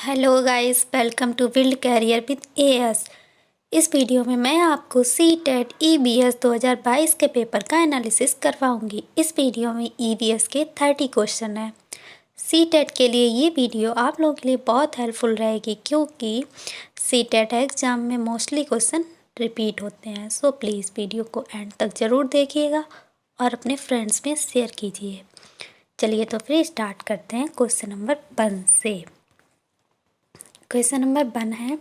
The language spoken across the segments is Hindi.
Hello guys, welcome to build career with AS. इस वीडियो में मैं आपको सीटेट ईबीएस 2022 के पेपर का एनालिसिस करवाऊंगी। इस वीडियो में ईबीएस के 30 क्वेश्चन हैं। सीटेट के लिए ये वीडियो आप लोगों के लिए बहुत हेल्पफुल रहेगी क्योंकि सीटेट एग्ज़ाम में मोस्टली क्वेश्चन रिपीट होते हैं। सो प्लीज़ वीडियो को एंड तक ज़रूर देखिएगा और अपने फ्रेंड्स में शेयर कीजिए। चलिए तो फिर स्टार्ट करते हैं क्वेश्चन नंबर 1 से। क्वेश्चन नंबर 1 है,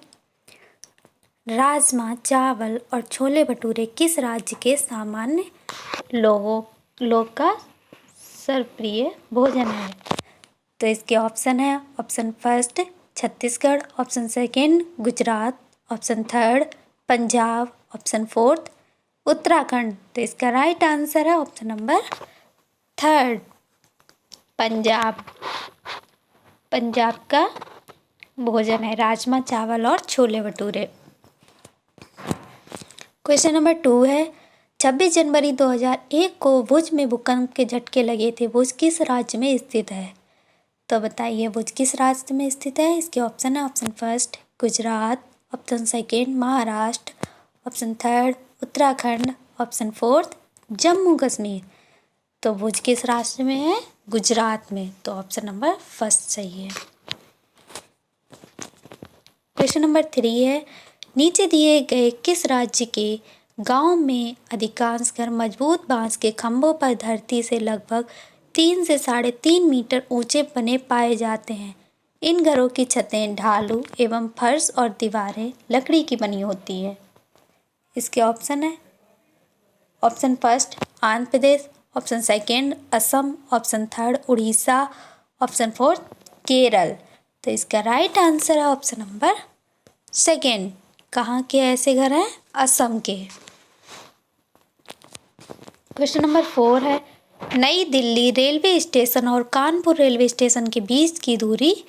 राजमा, चावल और छोले भटूरे किस राज्य के सामान्य लोग का सर्वप्रिय भोजन है? तो इसके ऑप्शन है, option first Chhattisgarh, option second Gujarat, option third Punjab, option fourth Uttarakhand. तो इसका राइट आंसर है option number third, Punjab. Punjab का भोजन है राजमा, चावल और छोले भटूरे। क्वेश्चन नंबर 2 है, 26 जनवरी 2001 को भुज में भूकंप के झटके लगे थे। भुज किस राज्य में स्थित है? तो बताइए भुज किस राज्य में स्थित है? इसके ऑप्शन है, option first Gujarat, option second Maharashtra, option third Uttarakhand, option fourth Jammu Kashmir. तो भुज किस राज्य में है? गुजरात में। तो ऑप्शन नंबर फर्स्ट सही है। क्वेश्चन नंबर 3 है, नीचे दिए गए किस राज्य के गांव में अधिकांश घर मजबूत बांस के खंभों पर धरती से लगभग 3 से 3.5 मीटर ऊंचे बने पाए जाते हैं? इन घरों की छतें ढालू एवं फर्श और दीवारें लकड़ी की बनी होती हैं। इसके ऑप्शन है, option first Andhra Pradesh, option second Assam, option third Orissa, option fourth Kerala. तो इसका राइट आंसर है ऑप्शन नंबर सेकेंड। कहाँ के ऐसे घर हैं? असम के। क्वेश्चन नंबर 4 है, नई दिल्ली रेलवे स्टेशन और कानपुर रेलवे स्टेशन के बीच की दूरी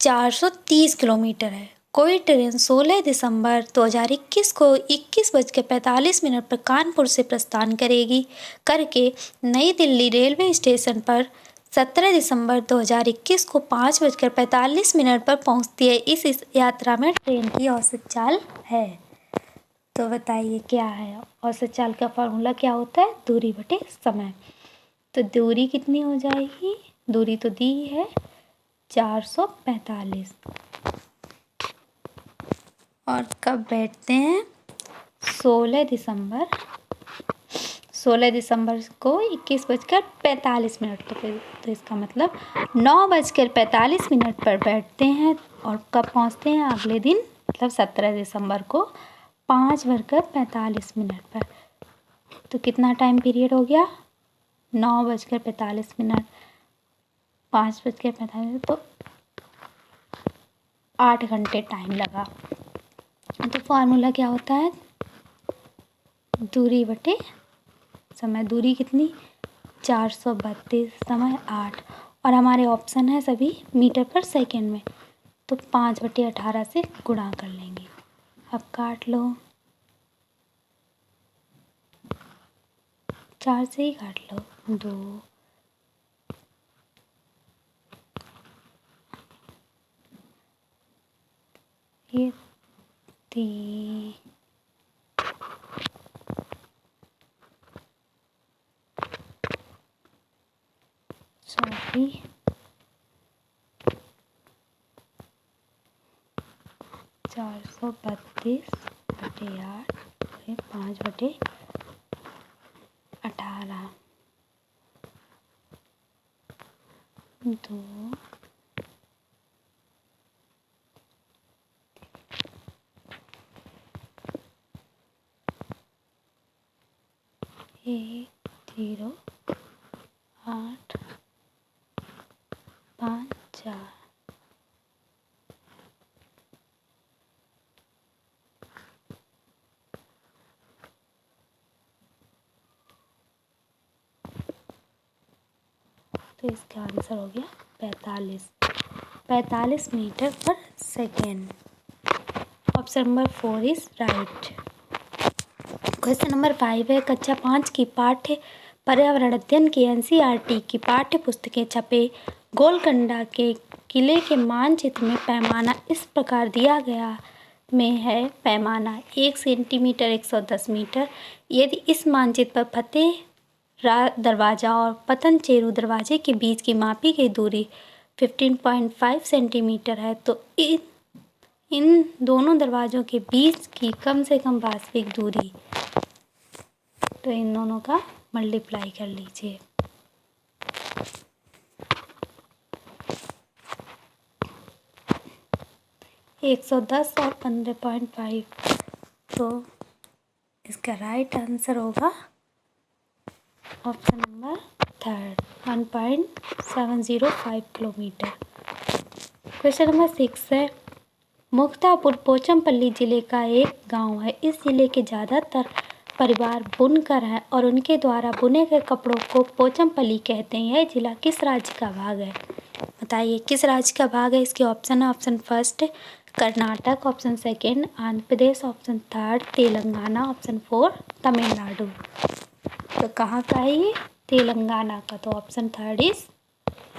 430 किलोमीटर है। कोई ट्रेन 16 दिसंबर 2021 को 21:45 पर कानपुर से प्रस्थान करके नई दिल्ली रेलवे स्टेशन पर 17 दिसंबर 2021 को 5:45 पर पहुंचती है। इस यात्रा में ट्रेन की औसत चाल है। तो बताइए क्या है? औसत चाल का फॉर्मूला क्या होता है? दूरी बटे समय। तो दूरी कितनी हो जाएगी? दूरी तो दी है 445। और कब बैठते हैं? 16 दिसंबर को 21:45 तो इसका मतलब 9:45 पर बैठते हैं और कब पहुंचते हैं? अगले दिन मतलब 17 दिसंबर को 5:45 पर। तो कितना टाइम पीरियड हो गया? 9:45, 5:45, तो 8 घंटे टाइम लगा। तो फॉर्मूला क्या होता है? दूरी बटे समय। दूरी कितनी? 432, समय 8, और हमारे ऑप्शन है सभी मीटर पर सेकेंड में। तो 5/18 से गुणा कर लेंगे। अब काट लो, 4 से ही काट लो। 2 ये 3 432 बटे 8 5/18 2 1 0 8 5 4। तो इसका आंसर हो गया 45 मीटर पर second. Option number 4 is right. Question number 5 है, कक्षा 5 की पाठ्य पर्यावरण अध्ययन की एनसीईआरटी की पाठ्य पुस्तकें छपे गोलकोंडा के किले के मानचित्र में पैमाना इस प्रकार दिया गया में है। पैमाना 1 सेंटीमीटर 110 मीटर। यदि इस मानचित्र पर फतेह दरवाज़ा और पतनचेरू दरवाजे के बीच की मापी गई दूरी 15.5 सेंटीमीटर है, तो इन दोनों दरवाज़ों के बीच की कम से कम वास्तविक दूरी, तो इन दोनों का मल्टीप्लाई कर लीजिए। एक 110 और 15.5, तो इसका राइट आंसर होगा option number 3, 1.705 kilometre. Question number 6 है, मुक्तापुर पोचमपल्ली जिले का एक गांव है। इस जिले के ज़्यादातर परिवार बुनकर हैं और उनके द्वारा बुने गए कपड़ों को पोचमपल्ली कहते हैं। यह जिला किस राज्य का भाग है? बताइए किस राज्य का भाग है। इसके ऑप्शन है, option first Karnataka, option second Andhra Pradesh, option third Telangana, option 4 Tamil Nadu. तो कहाँ का है ये? तेलंगाना का। तो option third is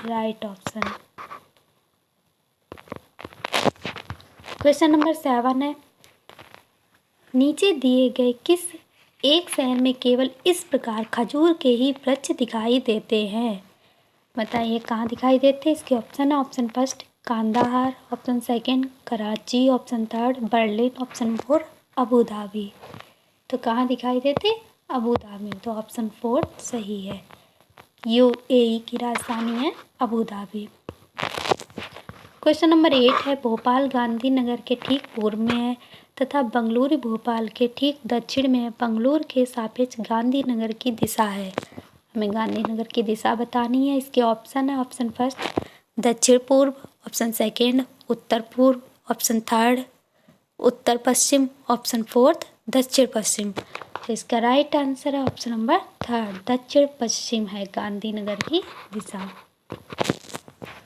right option. Question number 7 है, नीचे दिए गए किस एक शहर में केवल इस प्रकार खजूर के ही वृक्ष दिखाई देते हैं? बताइए कहाँ दिखाई देते हैं। इसके ऑप्शन है, option first Kandahar, option second Karachi, option third Berlin, option 4 Abu Dhabi. तो कहाँ दिखाई देते? Abu Dhabi. तो ऑप्शन 4 सही है। UAE की राजधानी है अबू धाबी। क्वेश्चन नंबर 8 है, भोपाल गांधीनगर के ठीक पूर्व में है तथा बंगलुरु भोपाल के ठीक दक्षिण में है। बंगलुरु के सापेक्ष गांधीनगर की दिशा है। हमें गांधीनगर की दिशा बतानी है। इसके ऑप्शन है, ऑप्शन फर्स्ट दक्षिण पूर्व, ऑप्शन सेकेंड उत्तर पूर्व, ऑप्शन थर्ड उत्तर पश्चिम, ऑप्शन 4 दक्षिण पश्चिम। तो इसका राइट आंसर है ऑप्शन नंबर 3 दक्षिण पश्चिम है गांधीनगर की दिशा।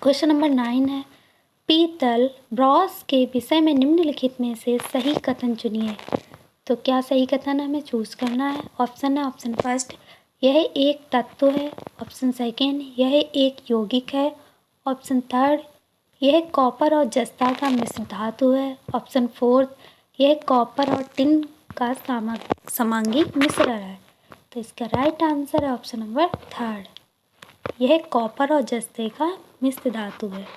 क्वेश्चन नंबर 9 है, पीतल ब्रॉस के विषय में निम्नलिखित में से सही कथन चुनिए। तो क्या सही कथन हमें चूज करना है। ऑप्शन है, ऑप्शन फर्स्ट यह एक तत्व है, ऑप्शन सेकेंड यह एक यौगिक है, ऑप्शन थर्ड यह कॉपर और जस्ता का मिश्र धातु है, ऑप्शन 4 यह कॉपर और टिन का समांगिक मिश्रण है। तो इसका राइट आंसर है ऑप्शन नंबर 3, यह कॉपर और जस्ते का मिश्र धातु है।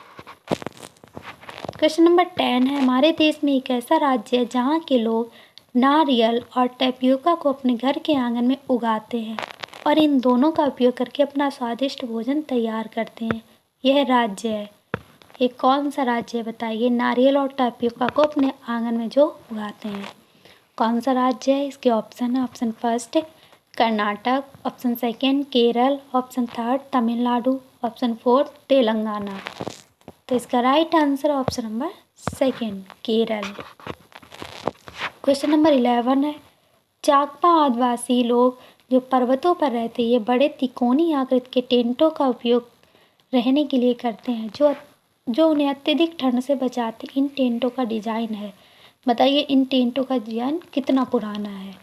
क्वेश्चन नंबर 10 है, हमारे देश में एक ऐसा राज्य है जहाँ के लोग नारियल और टेपियोका को अपने घर के आंगन में उगाते हैं और इन दोनों का उपयोग करके अपना स्वादिष्ट भोजन तैयार करते हैं। यह राज्य है, ये कौन सा राज्य है बताइए। नारियल और टेपियोका को अपने आंगन में जो उगाते हैं, कौन सा राज्य है। इसके ऑप्शन है, option first Karnataka, option second Kerala, option third Tamil Nadu, option 4 Telangana. तो इसका right answer option number second Kerala. Question number 11 है, चाकपा आदिवासी लोग जो पर्वतों पर रहते हैं ये बड़े तिकोनी आकृति के टेंटों का उपयोग रहने के लिए करते हैं जो उन्हें अत्यधिक ठंड से बचाते। इन टेंटों का डिजाइन है, बताइए इन टेंटों का डिजाइन कितना पुराना है।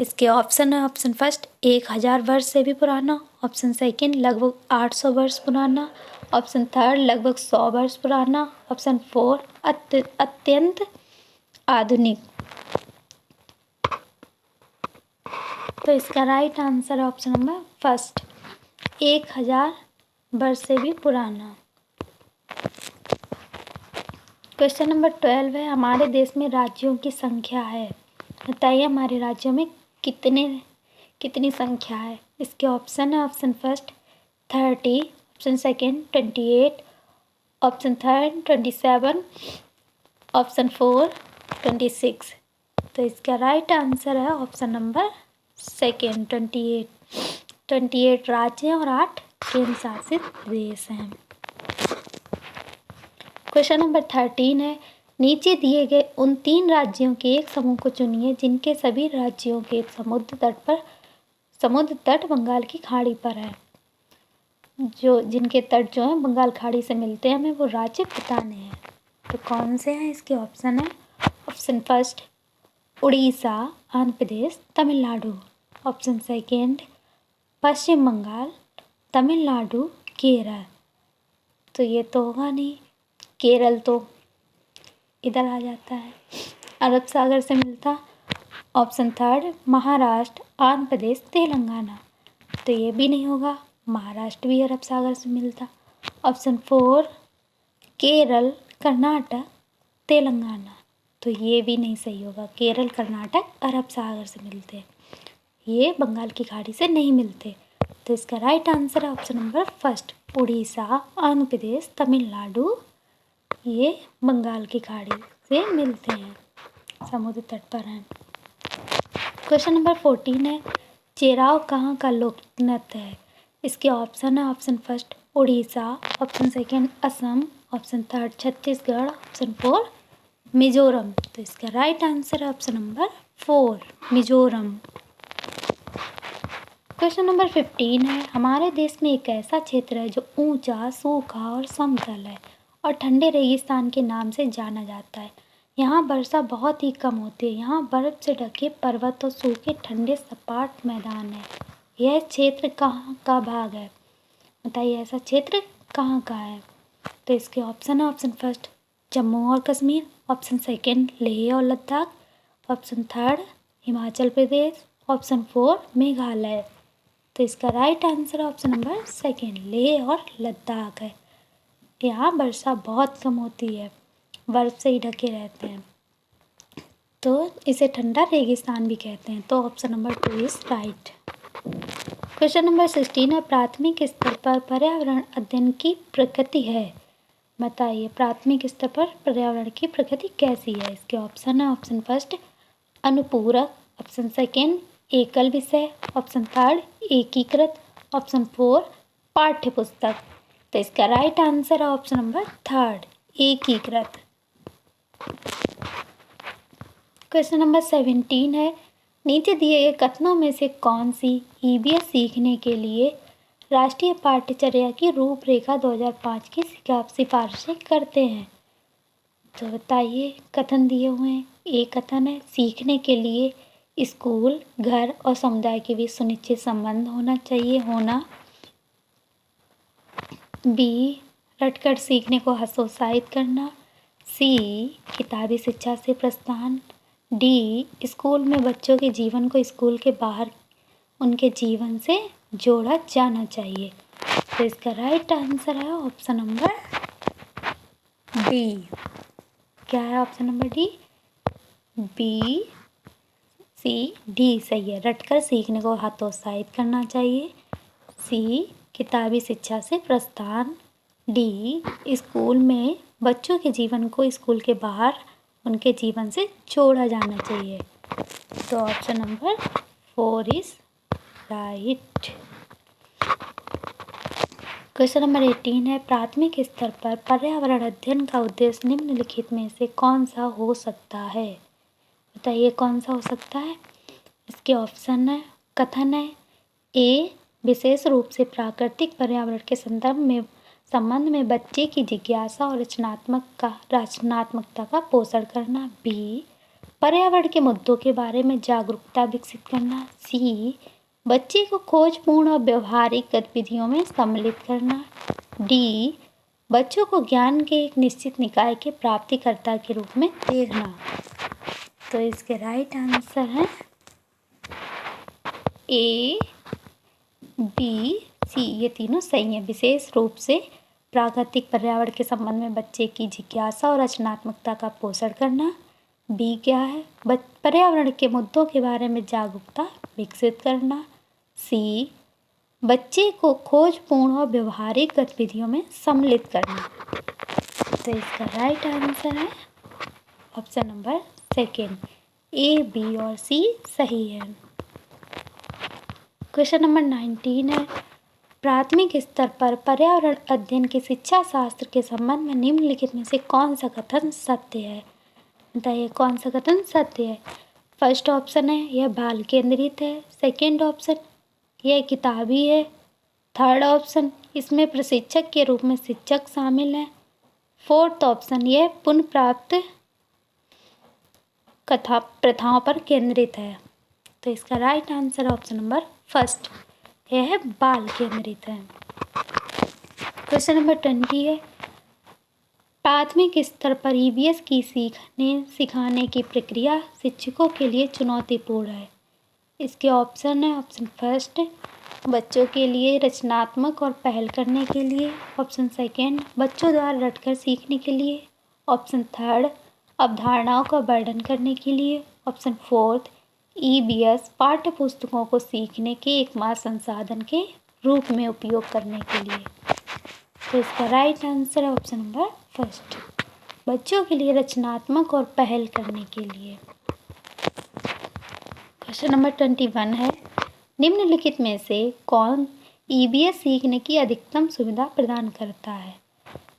इसके ऑप्शन है, ऑप्शन फर्स्ट 1000 वर्ष से भी पुराना, ऑप्शन सेकेंड लगभग 800 वर्ष पुराना, ऑप्शन थर्ड लगभग 100 वर्ष पुराना, ऑप्शन 4 अत्यंत आधुनिक। तो इसका राइट आंसर है ऑप्शन नंबर फर्स्ट 1000 वर्ष से भी पुराना। क्वेश्चन नंबर 12 है, हमारे देश में राज्यों की संख्या है, बताइए हमारे राज्यों में कितनी संख्या है। इसके ऑप्शन है, option first 30, option second 28, option third 27, option 4 26। तो इसका राइट आंसर है ऑप्शन नंबर सेकेंड 28 राज्य हैं और 8 केंद्र शासित प्रदेश हैं। क्वेश्चन नंबर 13 है, नीचे दिए गए उन 3 राज्यों के एक समूह को चुनिए जिनके सभी राज्यों के समुद्र तट बंगाल की खाड़ी पर है। जिनके तट जो है बंगाल खाड़ी से मिलते हैं, हमें वो राज्य बताने हैं। तो कौन से हैं। इसके ऑप्शन है, option first Orissa, Andhra Pradesh, Tamil Nadu, option second पश्चिम बंगाल, तमिलनाडु, केरल। तो ये तो होगा नहीं। केरल तो इधर आ जाता है, अरब सागर से मिलता। ऑप्शन थर्ड महाराष्ट्र, आंध्र प्रदेश, तेलंगाना, तो ये भी नहीं होगा, महाराष्ट्र भी अरब सागर से मिलता। ऑप्शन फोर केरल, कर्नाटक, तेलंगाना, तो ये भी नहीं सही होगा। केरल कर्नाटक अरब सागर से मिलते हैं, ये बंगाल की खाड़ी से नहीं मिलते। तो इसका राइट आंसर है option number first, Orissa, Andhra Pradesh, Tamil Nadu, ये बंगाल की खाड़ी से मिलते हैं, समुद्र तट पर हैं। क्वेश्चन नंबर 14 है, चेराव कहाँ का लोक नृत्य है? इसके ऑप्शन है, option first Orissa, option second Assam, option third Chhattisgarh, option four Mizoram, तो इसका राइट आंसर है option number four, Mizoram. Question number 15 है, हमारे देश में एक ऐसा क्षेत्र है जो ऊंचा, सूखा और समतल है और ठंडे रेगिस्तान के नाम से जाना जाता है। यहाँ वर्षा बहुत ही कम होती है। यहाँ बर्फ से ढके पर्वत और सूखे ठंडे सपाट मैदान है। यह क्षेत्र कहाँ का भाग है? बताइए ऐसा क्षेत्र कहाँ का है? तो इसके ऑप्शन है, ऑप्शन फर्स्ट जम्मू और कश्मीर, ऑप्शन सेकेंड लेह और Ladakh, option third Himachal Pradesh, option four Meghalaya, तो इसका right answer option number second Leh और लद्दाख है। यहाँ वर्षा बहुत कम होती है, बर्फ से ही ढके रहते हैं, तो इसे ठंडा रेगिस्तान भी कहते हैं, तो option number 2 is right. Question number 16 है, प्राथमिक स्तर पर पर्यावरण अध्ययन की प्रकृति है। बताइए प्राथमिक स्तर पर पर्यावरण की प्रकृति कैसी है? इसके ऑप्शन है, ऑप्शन फर्स्ट अनुपूरक, ऑप्शन सेकेंड एकल विषय, ऑप्शन थर्ड एकीकृत, ऑप्शन फोर पाठ्य पुस्तक, तो इसका राइट आंसर है ऑप्शन नंबर थर्ड एकीकृत। क्वेश्चन नंबर 17 है, नीचे दिए गए कथनों में से कौन सी ईवीएस सीखने के लिए राष्ट्रीय पाठ्यचर्या की रूपरेखा 2005 की सिफारिशें करते हैं? तो बताइए कथन दिए हुए हैं। एक कथन है, सीखने के लिए स्कूल, घर और समुदाय के बीच सुनिश्चित संबंध होना चाहिए होना। बी रटकर सीखने को हतोत्साहित करना। सी किताबी शिक्षा से प्रस्थान। डी स्कूल में बच्चों के जीवन को स्कूल के बाहर उनके जीवन से जोड़ा जाना चाहिए। तो इसका राइट आंसर है ऑप्शन नंबर डी। क्या है option number D? B C D सही है। रटकर सीखने को हतोत्साहित करना चाहिए। सी किताबी शिक्षा से प्रस्थान। डी स्कूल में बच्चों के जीवन को स्कूल के बाहर उनके जीवन से जोड़ा जाना चाहिए। तो option number 4 is right. Question number 18 है, प्राथमिक स्तर पर पर्यावरण अध्ययन का उद्देश्य निम्नलिखित में से कौन सा हो सकता है? बताइए कौन सा हो सकता है? इसके ऑप्शन है, कथन है, ए विशेष रूप से प्राकृतिक पर्यावरण के संबंध में बच्चे की जिज्ञासा और रचनात्मकता का पोषण करना। बी पर्यावरण के मुद्दों के बारे में जागरूकता विकसित करना। सी बच्चे को खोजपूर्ण और व्यवहारिक गतिविधियों में सम्मिलित करना। डी बच्चों को ज्ञान के एक निश्चित निकाय के प्राप्तिकर्ता के रूप में देखना। तो इसके राइट आंसर है ए, बी, सी, ये तीनों सही हैं। विशेष रूप से प्राकृतिक पर्यावरण के संबंध में बच्चे की जिज्ञासा और रचनात्मकता का पोषण करना। बी क्या है? पर्यावरण के मुद्दों के बारे में जागरूकता विकसित करना। सी बच्चे को खोजपूर्ण और व्यवहारिक गतिविधियों में सम्मिलित करना। तो इसका राइट आंसर है option number second, A, B और सी सही है। क्वेश्चन नंबर 19 है, प्राथमिक स्तर पर पर्यावरण अध्ययन के शिक्षा शास्त्र के संबंध में निम्नलिखित में से कौन सा कथन सत्य है? बताइए कौन सा कथन सत्य है? फर्स्ट ऑप्शन है यह बाल केंद्रित है। सेकेंड ऑप्शन यह किताबी है। थर्ड ऑप्शन इसमें प्रशिक्षक के रूप में शिक्षक शामिल हैं। फोर्थ ऑप्शन यह पुनर्प्राप्त कथा प्रथाओं पर केंद्रित है। तो इसका right answer option number first, यह है बाल केंद्रित है। क्वेश्चन नंबर 20 है, प्राथमिक स्तर पर ईवीएस की सिखाने की प्रक्रिया शिक्षकों के लिए चुनौतीपूर्ण है। इसके ऑप्शन है, ऑप्शन फर्स्ट बच्चों के लिए रचनात्मक और पहल करने के लिए, ऑप्शन सेकेंड बच्चों द्वारा रटकर सीखने के लिए, ऑप्शन थर्ड अवधारणाओं का वर्णन करने के लिए, ऑप्शन फोर्थ ईवीएस पाठ्य पुस्तकों को सीखने के एकमात्र संसाधन के रूप में उपयोग करने के लिए। तो इसका राइट आंसर है ऑप्शन नंबर फर्स्ट, बच्चों के लिए रचनात्मक और पहल करने के लिए। क्वेश्चन नंबर 21 है, निम्नलिखित में से कौन ईवीएस सीखने की अधिकतम सुविधा प्रदान करता है?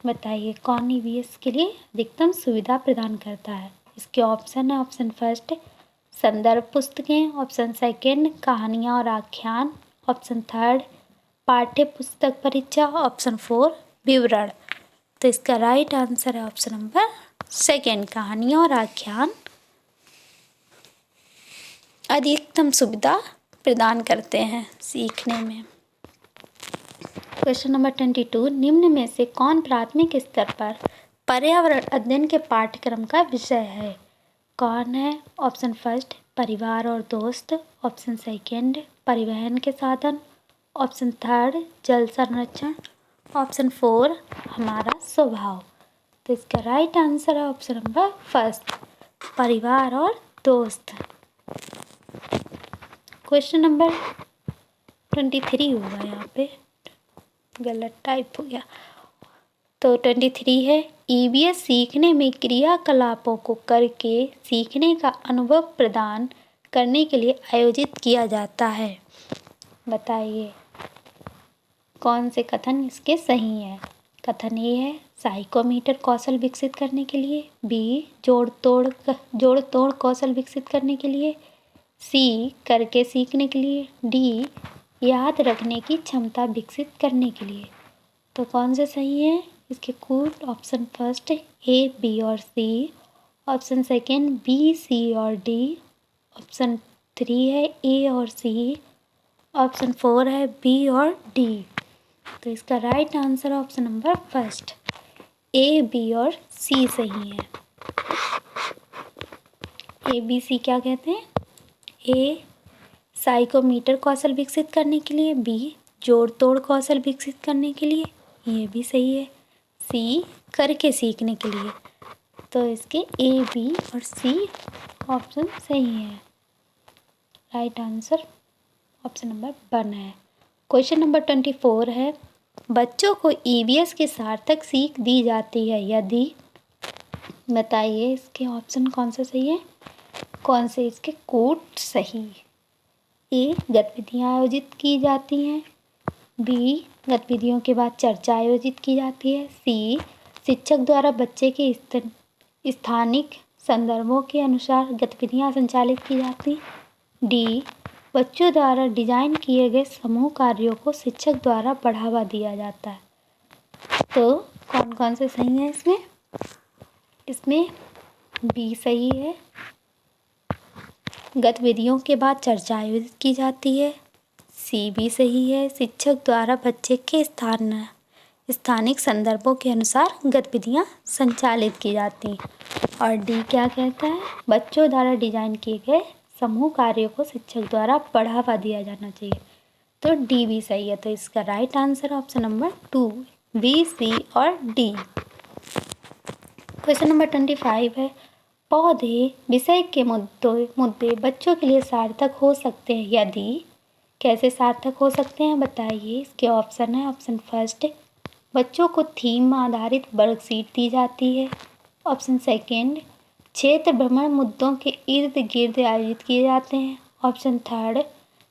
बताइए कौन ईवीएस के लिए अधिकतम सुविधा प्रदान करता है? इसके ऑप्शन है, ऑप्शन फर्स्ट संदर्भ पुस्तकें, ऑप्शन सेकेंड कहानियाँ और आख्यान, ऑप्शन थर्ड पाठ्य पुस्तक परीक्षा, ऑप्शन फोर विवरण। तो इसका राइट आंसर है ऑप्शन नंबर सेकेंड, कहानियाँ और आख्यान अधिकतम सुविधा प्रदान करते हैं सीखने में। क्वेश्चन नंबर 22, निम्न में से कौन प्राथमिक स्तर पर पर्यावरण अध्ययन के पाठ्यक्रम का विषय है? कौन है? ऑप्शन फर्स्ट परिवार और दोस्त, ऑप्शन सेकेंड परिवहन के साधन, ऑप्शन थर्ड जल संरक्षण, ऑप्शन फोर हमारा स्वभाव। तो इसका राइट आंसर है ऑप्शन नंबर फर्स्ट परिवार और दोस्त। क्वेश्चन नंबर 23 होगा, यहाँ पे गलत टाइप हो गया। तो 23 है, ईवीएस सीखने में क्रियाकलापों को करके सीखने का अनुभव प्रदान करने के लिए आयोजित किया जाता है। बताइए कौन से कथन इसके सही हैं? कथन ए है साइकोमीटर कौशल विकसित करने के लिए, बी जोड़ तोड़ कौशल विकसित करने के लिए, सी करके सीखने के लिए, डी याद रखने की क्षमता विकसित करने के लिए। तो कौन से सही है इसके कूल? ऑप्शन फर्स्ट ए बी और C, option second B C और डी, ऑप्शन थ्री है ए और सी, ऑप्शन फोर है बी और डी। तो इसका right answer option number first A B और सी सही है। ए बी सी क्या कहते हैं? ए साइकोमीटर कौशल विकसित करने के लिए, बी जोड़ तोड़ कौशल विकसित करने के लिए, ये भी सही है, सी करके सीखने के लिए। तो इसके ए बी और सी ऑप्शन सही है। राइट आंसर ऑप्शन नंबर 1 है। क्वेश्चन नंबर 24 है, बच्चों को ईवीएस की सार्थक सीख दी जाती है यदि, बताइए इसके ऑप्शन कौन सा सही है, कौन से इसके कोट सही? ए गतिविधियाँ आयोजित की जाती हैं, बी गतिविधियों के बाद चर्चा आयोजित की जाती है, सी शिक्षक द्वारा बच्चे के स्थानिक संदर्भों के अनुसार गतिविधियाँ संचालित की जाती, डी बच्चों द्वारा डिजाइन किए गए समूह कार्यों को शिक्षक द्वारा बढ़ावा दिया जाता है। तो कौन कौन से सही है इसमें? इसमें बी सही है, गतिविधियों के बाद चर्चा आयोजित की जाती है, सी भी सही है, शिक्षक द्वारा बच्चे के स्थानिक संदर्भों के अनुसार गतिविधियां संचालित की जाती हैं, और डी क्या कहता है, बच्चों द्वारा डिजाइन किए गए समूह कार्यों को शिक्षक द्वारा बढ़ावा दिया जाना चाहिए। तो डी भी सही है। तो इसका right answer option number 2 B C और डी। क्वेश्चन नंबर 25 है, पौधे विषय के मुद्दे बच्चों के लिए सार्थक हो सकते हैं यदि, कैसे सार्थक हो सकते हैं बताइए? इसके ऑप्शन है, ऑप्शन फर्स्ट बच्चों को थीम आधारित वर्कशीट दी जाती है, ऑप्शन सेकेंड क्षेत्र भ्रमण मुद्दों के इर्द गिर्द आयोजित किए जाते हैं, ऑप्शन थर्ड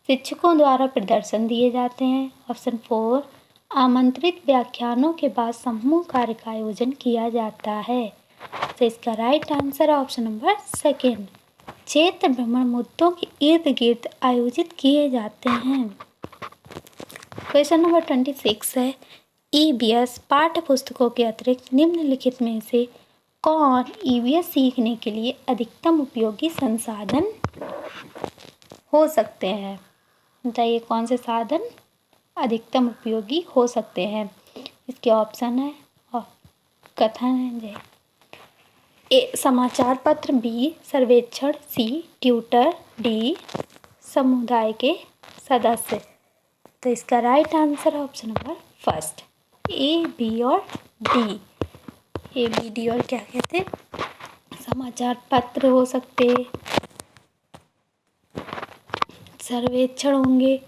शिक्षकों द्वारा प्रदर्शन दिए जाते हैं, ऑप्शन फोर आमंत्रित व्याख्यानों के बाद समूह कार्य का आयोजन किया जाता है। तो इसका राइट आंसर है ऑप्शन नंबर सेकेंड क्षेत्र भ्रमण मुद्दों के इर्द गिर्द आयोजित किए जाते हैं। क्वेश्चन नंबर 26 है, ईवीएस पाठ्य पुस्तकों के अतिरिक्त निम्नलिखित में से कौन ईवीएस सीखने के लिए अधिकतम उपयोगी संसाधन हो सकते हैं? बताइए कौन से साधन अधिकतम उपयोगी हो सकते हैं? इसके ऑप्शन है और कथन है जय। ए समाचार पत्र, बी सर्वेक्षण, सी ट्यूटर, डी समुदाय के सदस्य। तो इसका राइट आंसर है option number first, A B और डी। ए बी डी और क्या कहते हैं, समाचार पत्र हो सकते, सर्वेक्षण होंगे,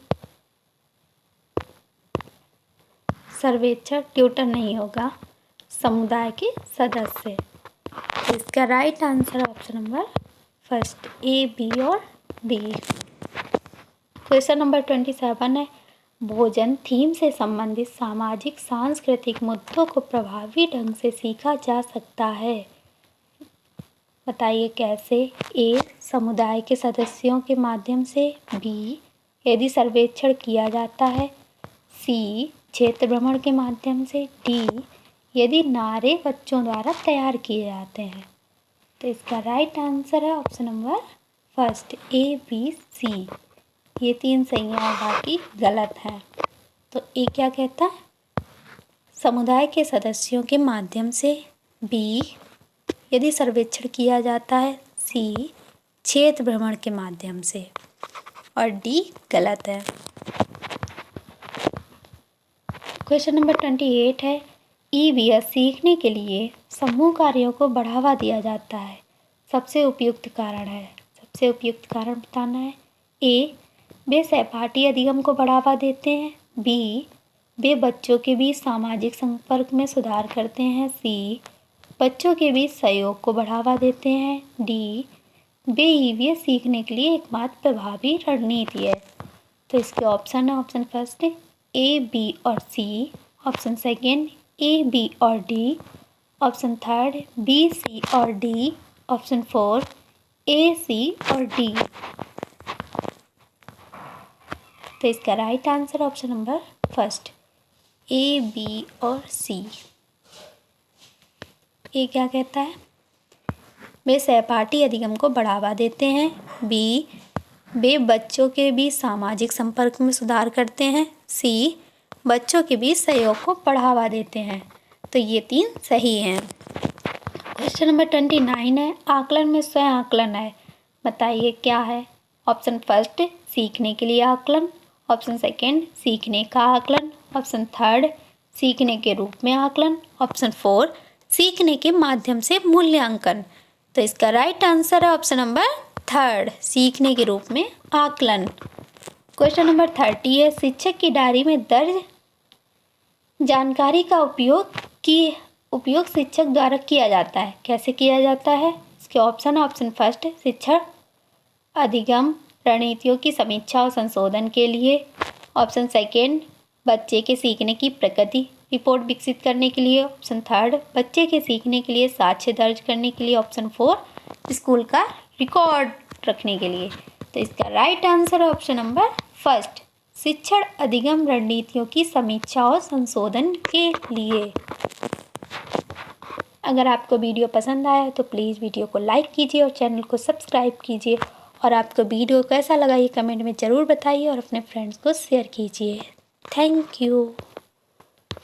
सर्वेक्षण, ट्यूटर नहीं होगा, समुदाय के सदस्य। तो इसका right answer option number first, A B और डी। क्वेश्चन नंबर 27 है, भोजन थीम से संबंधित सामाजिक सांस्कृतिक मुद्दों को प्रभावी ढंग से सीखा जा सकता है। बताइए कैसे। ए समुदाय के सदस्यों के माध्यम से, बी यदि सर्वेक्षण किया जाता है, सी क्षेत्र भ्रमण के माध्यम से, डी यदि नारे बच्चों द्वारा तैयार किए जाते हैं। तो इसका राइट आंसर है option number first, A B C. ये तीन सही हैं और बाकी गलत हैं। तो ए क्या कहता है, समुदाय के सदस्यों के माध्यम से, बी यदि सर्वेक्षण किया जाता है, सी क्षेत्र भ्रमण के माध्यम से, और डी गलत है। क्वेश्चन नंबर 28 है, ईवीएस सीखने के लिए समूह कार्यों को बढ़ावा दिया जाता है। सबसे उपयुक्त कारण है, सबसे उपयुक्त कारण बताना है। ए वे सहपाठी अधिगम को बढ़ावा देते हैं, बी वे बच्चों के बीच सामाजिक संपर्क में सुधार करते हैं, सी बच्चों के बीच सहयोग को बढ़ावा देते हैं, डी वे ईवीएस सीखने के लिए एकमात्र प्रभावी रणनीति है। तो इसके ऑप्शन है, ऑप्शन फर्स्ट ए बी और C, option second A B और D, option third B C और D, option four A C और डी। तो इसका right answer option number first, A B और सी। ए क्या कहता है, वे सहपाठी अधिगम को बढ़ावा देते हैं, बी वे बच्चों के बीच सामाजिक संपर्क में सुधार करते हैं, सी बच्चों के बीच सहयोग को बढ़ावा देते हैं। तो ये तीन सही हैं। क्वेश्चन नंबर 29 है, आकलन में स्वयं आकलन है। बताइए क्या है। ऑप्शन फर्स्ट सीखने के लिए आकलन, ऑप्शन सेकेंड सीखने का आकलन, ऑप्शन थर्ड सीखने के रूप में आकलन, ऑप्शन फोर सीखने के माध्यम से मूल्यांकन। तो इसका राइट आंसर है ऑप्शन नंबर थर्ड, सीखने के रूप में आकलन। क्वेश्चन नंबर 30 है, शिक्षक की डायरी में दर्ज जानकारी का उपयोग शिक्षक द्वारा किया जाता है। कैसे किया जाता है, इसके ऑप्शन है, ऑप्शन फर्स्ट शिक्षण अधिगम रणनीतियों की समीक्षा और संशोधन के लिए, ऑप्शन सेकेंड बच्चे के सीखने की प्रगति रिपोर्ट विकसित करने के लिए, ऑप्शन थर्ड बच्चे के सीखने के लिए साक्ष्य दर्ज करने के लिए, ऑप्शन फोर स्कूल का रिकॉर्ड रखने के लिए। तो इसका राइट आंसर है ऑप्शन नंबर फर्स्ट, शिक्षण अधिगम रणनीतियों की समीक्षा और संशोधन के लिए। अगर आपको वीडियो पसंद आया तो प्लीज़ वीडियो को लाइक कीजिए और चैनल को सब्सक्राइब कीजिए, और आपको वीडियो कैसा लगा ये कमेंट में ज़रूर बताइए और अपने फ्रेंड्स को शेयर कीजिए। Thank you.